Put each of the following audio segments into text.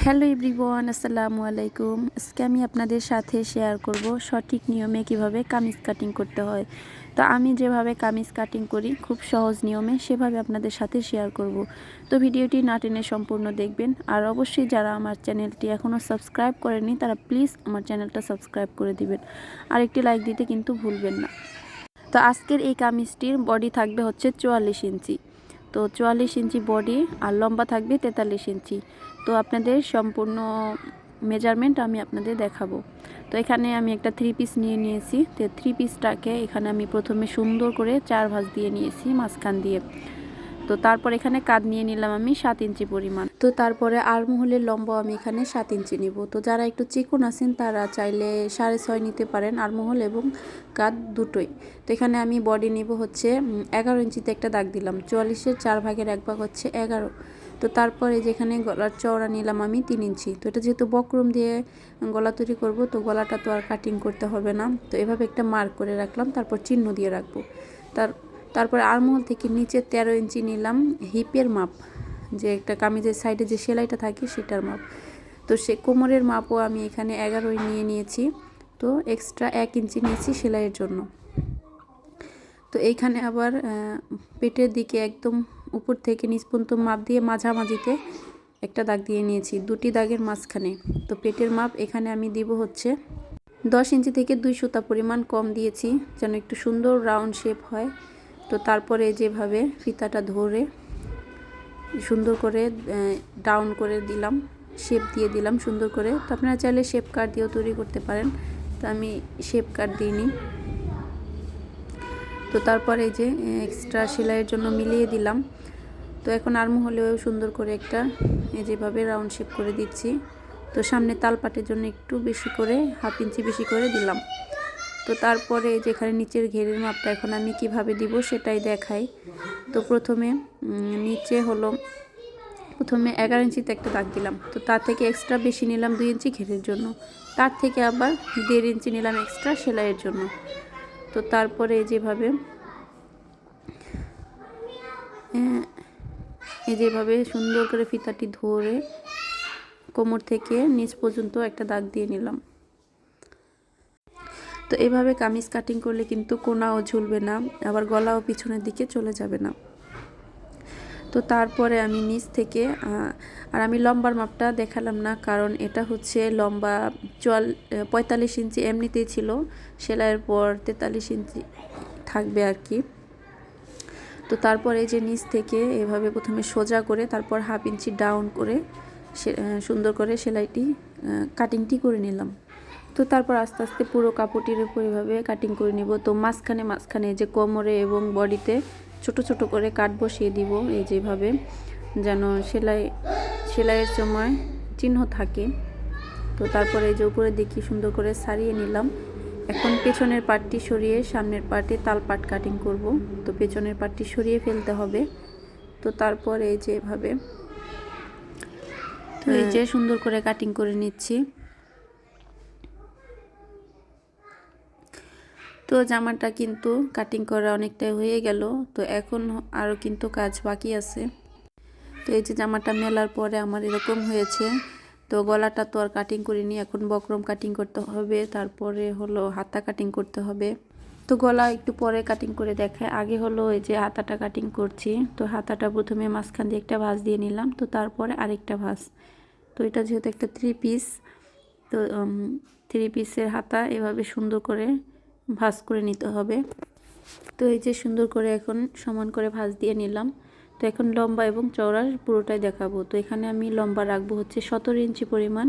Hello everyone, আসসালামু আলাইকুম। আজকে আমি আপনাদের সাথে শেয়ার করব সঠিক নিয়মে কিভাবে কামিজ কাটিং করতে হয়। তো আমি যেভাবে কামিজ কাটিং করি খুব সহজ নিয়মে সেভাবে আপনাদের সাথে শেয়ার করব। তো ভিডিওটি না টেনে সম্পূর্ণ দেখবেন। আর অবশ্যই যারা আমার চ্যানেলটি এখনও সাবস্ক্রাইব করেনি তারা প্লিজ আমার চ্যানেলটা সাবস্ক্রাইব করে দিবেন। আর একটি লাইক দিতে কিন্তু ভুলবেন না। তো আজকের এই কামিজটির বডি থাকবে হচ্ছে 44 ইঞ্চি। তো 44 ইঞ্চি বডি আর লম্বা থাকবে 43 ইঞ্চি। তো আপনাদের সম্পূর্ণ মেজারমেন্ট আমি আপনাদের দেখাবো। তো এখানে আমি একটা 3 পিস নিয়ে নিয়েছি। তো 3 পিসটাকে এখানে আমি প্রথমে সুন্দর করে 4 ভাঁজ দিয়ে নিয়েছি মাঝখান দিয়ে। তো তারপর এখানে কাঁধ নিয়ে নিলাম আমি 7 ইঞ্চি পরিমাণ। তো তারপরে আর্মহোলের লম্বা আমি এখানে 7 ইঞ্চি নিব। তো যারা একটু চিকন আছেন তারা চাইলে 6.5 নিতে পারেন, আর্মহোল এবং কাঁধ দুটোই। তো এখানে আমি বডি নিব হচ্ছে 11 ইঞ্চিতে একটা দাগ দিলাম। 44-এর 4 ভাগের 1 ভাগ হচ্ছে 11। তো তারপরে যেখানে গলার চওড়া নিলাম আমি 3 ইঞ্চি। তো এটা যেহেতু বক্রম দিয়ে গলা তৈরি করব, তো গলাটা তো আর কাটিং করতে হবে না। তো এভাবে একটা মার্ক করে রাখলাম, তারপর চিহ্ন দিয়ে রাখবো। তারপরে আর্মহোল থেকে নিচে 13 ইঞ্চি নিলাম হিপের মাপ, যে একটা কামিজের সাইডে যে সেলাইটা থাকে সেটার মাপ। তো সে কোমরের মাপও আমি এখানে 11 নিয়ে নিয়েছি। তো এক্সট্রা 1 ইঞ্চি নিয়েছি সেলাইয়ের জন্য। তো এইখানে আবার পেটের দিকে একদম উপর থেকে নিচ পর্যন্ত মাপ দিয়ে মাঝামাঝিতে একটা দাগ দিয়ে নিয়েছি, দুটি দাগের মাঝখানে। তো পেটের মাপ এখানে আমি দিব হচ্ছে 10 ইঞ্চি থেকে 2 সুতা পরিমাণ কম দিয়েছি, যেন একটু সুন্দর রাউন্ড শেপ হয়। তো তারপরে যেভাবে ফিতাটা ধরে সুন্দর করে ডাউন করে দিলাম, শেপ দিয়ে দিলাম সুন্দর করে। তো আপনারা চাইলে শেপ কাট দিয়েও তৈরি করতে পারেন, তো আমি শেপ কাট দিইনি। তো তারপরে এই যে এক্সট্রা সেলাইয়ের জন্য মিলিয়ে দিলাম। তো এখন আর্মহোলেও সুন্দর করে একটা যেভাবে রাউন্ড শেপ করে দিচ্ছি। তো সামনে তালপাটের জন্য একটু বেশি করে 1/2 ইঞ্চি বেশি করে দিলাম। তো তারপরে যেখানে নিচের ঘেরের মাপটা এখন আমি কিভাবে দিব সেটাই দেখাই। তো প্রথমে 11 ইঞ্চিতে একটা দাগ দিলাম। তো তার থেকে এক্সট্রা বেশি নিলাম 2 ইঞ্চি ঘেরের জন্য। তার থেকে আবার 1.5 ইঞ্চি নিলাম এক্সট্রা সেলাইয়ের জন্য। তো তারপরে যেভাবে সুন্দর করে ফিতাটি ধরে কোমর থেকে নিচ পর্যন্ত একটা দাগ দিয়ে নিলাম। তো এভাবে কামিজ কাটিং করলে কিন্তু কোনাও ঝুলবে না, আবার গলাও পিছনের দিকে চলে যাবে না। তো তারপরে আমি নিচ থেকে আর আমি লম্বার মাপটা দেখালাম না, কারণ এটা হচ্ছে লম্বা 45 ইঞ্চি এমনিতেই ছিল, সেলাইয়ের পর 43 ইঞ্চি থাকবে আর কি। তো তারপরে যে নিচ থেকে এভাবে প্রথমে সোজা করে তারপর 1/2 ইঞ্চি ডাউন করে সুন্দর করে সেলাইটি কাটিংটি করে নিলাম। তো তারপর আস্তে আস্তে পুরো কাপড়টির উপর এভাবে কাটিং করে নিব। তো মাঝখানে যে কোমরে এবং বডিতে ছোট ছোট করে কাট বসিয়ে দিব, এই যেভাবে, যেন সেলাইয়ের সময় চিহ্ন থাকে। তো তারপরে এই যে উপরে দেখি সুন্দর করে সারিয়ে নিলাম। এখন পেছনের পাটটি সরিয়ে সামনের পাটে তালপাট কাটিং করব। তো পেছনের পাটটি সরিয়ে ফেলতে হবে। তো তারপরে এই যে এভাবে তো এই যে সুন্দর করে কাটিং করে নিচ্ছি। তো জামাটা কিন্তু কাটিং করা অনেকটাই হয়ে গেল। তো এখন আরও কিন্তু কাজ বাকি আছে। তো এই যে জামাটা মেলার পরে আমার এরকম হয়েছে। তো গলাটা তো আর কাটিং করিনি, এখন বক্রম কাটিং করতে হবে, তারপরে হলো হাতা কাটিং করতে হবে। তো গলা একটু পরে কাটিং করে দেখায়, আগে হলো এই যে হাতাটা কাটিং করছি। তো হাতাটা প্রথমে মাঝখান দিয়ে একটা ভাঁজ দিয়ে নিলাম, তো তারপরে আরেকটা ভাঁজ। তো এটা যেহেতু একটা 3 পিস, তো 3 পিসের হাতা এভাবে সুন্দর করে ভাঁজ করে নিতে হবে। তো এই যে সুন্দর করে এখন সমান করে ভাঁজ দিয়ে নিলাম। তো এখন লম্বা এবং চওড়া পুরোটাই দেখাবো। তো এখানে আমি লম্বা রাখবো হচ্ছে 17 ইঞ্চি পরিমাণ।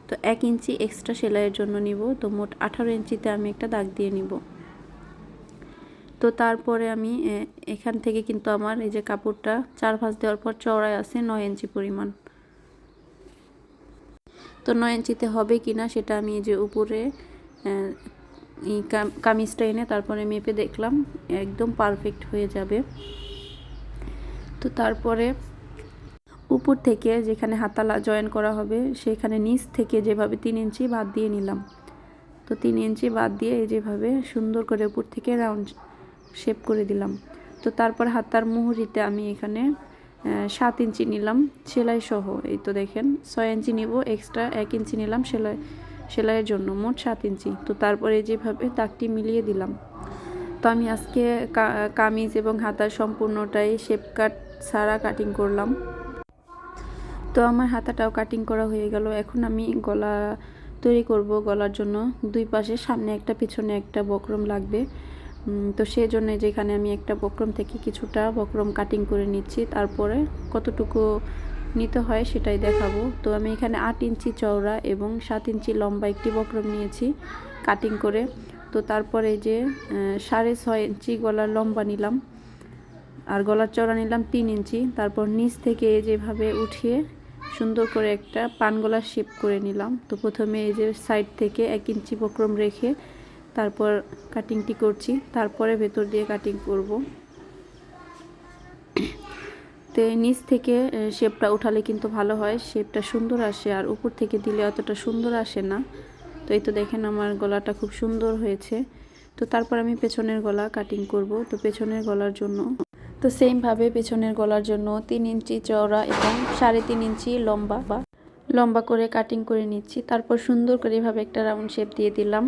তো 1 ইঞ্চি এক্সট্রা সেলাইয়ের জন্য নিব। তো মোট 18 ইঞ্চিতে আমি একটা দাগ দিয়ে নিব। তো তারপরে আমি এখান থেকে কিন্তু আমার এই যে কাপড়টা 4 ভাঁজ দেওয়ার পর চওড়ায় আছে 9 ইঞ্চি পরিমাণ। তো 9 ইঞ্চিতে হবে কিনা সেটা আমি এই যে উপরে কামিজটা এনে তারপরে মেপে দেখলাম, একদম পারফেক্ট হয়ে যাবে। তো তারপরে উপর থেকে যেখানে হাতা জয়েন করা হবে সেখানে নিচ থেকে যেভাবে 3 ইঞ্চি বাদ দিয়ে নিলাম। তো 3 ইঞ্চি বাদ দিয়ে এই যেভাবে সুন্দর করে উপর থেকে রাউন্ড শেপ করে দিলাম। তো তারপর হাতার মুহুরিতে আমি এখানে 7 ইঞ্চি নিলাম সেলাই সহ। এই তো দেখেন 6 ইঞ্চি নিব, এক্সট্রা 1 ইঞ্চি নিলাম সেলাইয়ের জন্য, মোট 7 ইঞ্চি। তো তারপরে যেভাবে দাগটি মিলিয়ে দিলাম। তো আমি আজকে কামিজ এবং হাতার সম্পূর্ণটাই শেপ কাট ছাড়া কাটিং করলাম। তো আমার হাতাটাও কাটিং করা হয়ে গেল। এখন আমি গলা তৈরি করব। গলার জন্য দুই পাশে সামনে একটা পিছনে একটা বক্রম লাগবে। তো সেই জন্য যেখানে আমি একটা বক্রম থেকে কিছুটা বক্রম কাটিং করে নিচ্ছি, তারপরে কতটুকু নিতে হয় সেটাই দেখাবো। তো আমি এখানে 8 ইঞ্চি চওড়া এবং 7 ইঞ্চি লম্বা একটি বক্রম নিয়েছি কাটিং করে। তো তারপরে যে 6.5 ইঞ্চি গলার লম্বা নিলাম আর গলার চওড়া নিলাম 3 ইঞ্চি। তারপর নিচ থেকে যেভাবে উঠিয়ে সুন্দর করে একটা পান গলার শেপ করে নিলাম। তো প্রথমে এই যে সাইড থেকে 1 ইঞ্চি বক্রম রেখে তারপর কাটিংটি করছি, তারপরে ভেতর দিয়ে কাটিং করব। তো নিচ থেকে শেপটা উঠালে কিন্তু ভালো হয়, শেপটা সুন্দর আসে, আর উপর থেকে দিলে অতটা সুন্দর আসে না। তো এই তো দেখেন আমার গলাটা খুব সুন্দর হয়েছে। তো তারপর আমি পেছনের গলা কাটিং করব। তো পেছনের গলার জন্য তো সেমভাবে পেছনের গলার জন্য 3 ইঞ্চি চওড়া এবং 3.5 ইঞ্চি লম্বা করে কাটিং করে নিচ্ছি। তারপর সুন্দর করে এভাবে একটা রাউন্ড শেপ দিয়ে দিলাম।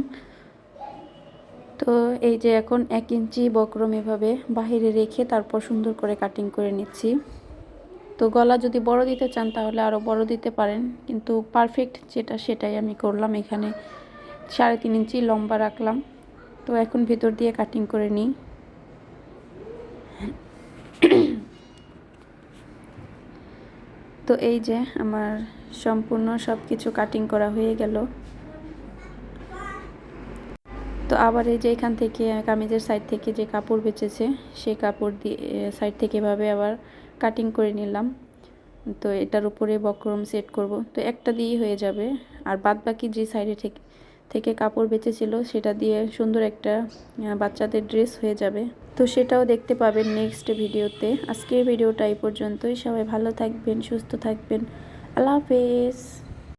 তো এই যে এখন 1 ইঞ্চি বক্রম এভাবে বাহিরে রেখে তারপর সুন্দর করে কাটিং করে নিচ্ছি। তো গলা যদি বড় দিতে চান তাহলে আরও বড় দিতে পারেন, কিন্তু পারফেক্ট যেটা সেটাই আমি করলাম। এখানে 3.5 ইঞ্চি লম্বা রাখলাম। তো এখন ভেতর দিয়ে কাটিং করে নিই। তো এই যে আমার সম্পূর্ণ সব কিছু কাটিং করা হয়ে গেল। তো আবার এই যে এখান থেকে কামিজের সাইড থেকে যে কাপড় বেঁচেছে সেই কাপড় দিয়ে সাইড থেকে এভাবে আবার কাটিং করে নিলাম। তো এটার উপরে বক্রম সেট করব। তো একটা দিয়েই হয়ে যাবে, আর বাদ বাকি যে সাইডে থেকে কাপড় বেঁচেছিল সেটা দিয়ে সুন্দর একটা বাচ্চাদের ড্রেস হয়ে যাবে। তো সেটাও দেখতে পাবেন নেক্সট ভিডিওতে। আজকের ভিডিওটা এই পর্যন্তই। সবাই ভালো থাকবেন, সুস্থ থাকবেন। আল্লাহ হাফেজ।